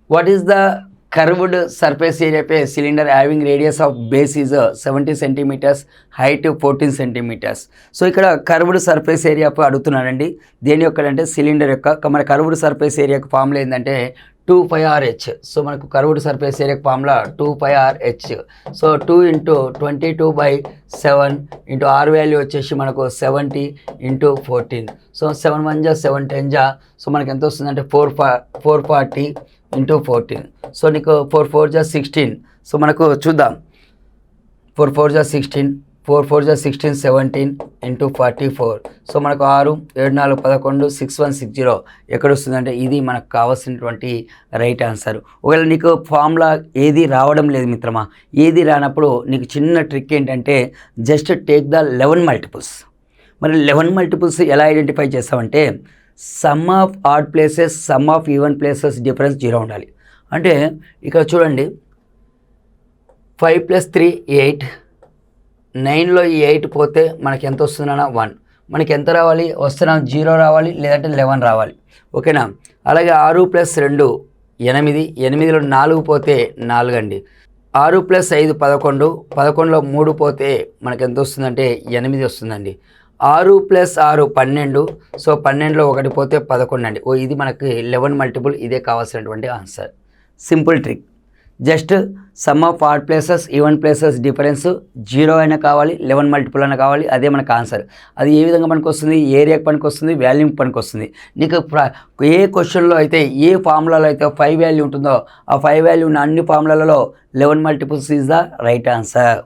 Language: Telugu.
What is the curved surface area of a cylinder having radius of base is 70 centimeters, height 14 centimeters. So ఇక్కడ కర్వ్డ్ సర్ఫేస్ ఏరియా అడుగుతున్నానండి. దేని యొక్క అంటే సిలిండర్ యొక్క మన కర్వ్డ్ సర్ఫేస్ ఏరియాకి ఫార్ములా ఏంటంటే 2πrh. సో మనకు curved surface area formula 2πrh. So 2 into 22/7 into r value వచ్చేసి మనకు 70 ఇంటూ 14. సో 7 1 జా 7 10 జా. సో మనకి ఎంత వస్తుందంటే 440 ఇంటూ 14. సో నీకు 4 4 జా 16. సో మనకు చూద్దాం 4 4 జా 16, 4 4 జా 16, 17 ఇంటూ 44. సో మనకు 6 7 4 11 6 1 60 ఎక్కడ వస్తుందంటే ఇది మనకు కావాల్సినటువంటి రైట్ ఆన్సర్. ఒకవేళ నీకు ఫార్ములా ఏది రావడం లేదు మిత్రమా, ఏది రానప్పుడు నీకు చిన్న ట్రిక్ ఏంటంటే జస్ట్ టేక్ ద 11 మల్టిపుల్స్. మరి 11 మల్టిపుల్స్ ఎలా ఐడెంటిఫై చేస్తామంటే some of odd places, some of even places difference 0 ఉండాలి. అంటే ఇక్కడ చూడండి 5 + 3 8, 9లో ఈ 8 పోతే మనకి ఎంత వస్తుందన్న 1. మనకి ఎంత రావాలి వస్తున్నా 0 రావాలి, లేదంటే 11 రావాలి. ఓకేనా. అలాగే 6 + 2 8, 8లో 4 పోతే 4 అండి. 6 + 5 11, 11లో 3 పోతే మనకి ఎంత వస్తుందంటే 8 వస్తుందండి. 6 + 6 12, సో 12లో 1 పోతే 11 అండి. ఇది మనకి 11 మల్టిపుల్, ఇదే కావాల్సినటువంటి answer. Simple trick. Just some of odd places even places difference 0 అయినా కావాలి, 11 మల్టిపుల్ అయినా కావాలి, అదే మనకు ఆన్సర్. అది ఏ విధంగా పనికి వస్తుంది, ఏరియాకి పనికి వస్తుంది, వాల్యూమ్కి పనికి వస్తుంది. నీకు ఏ క్వశ్చన్లో అయితే ఏ ఫార్ములాలో అయితే 5 వాల్యూ ఉంటుందో ఆ 5 వాల్యూ ఉన్న అన్ని ఫార్ములాలలో 11 multiples is the right answer.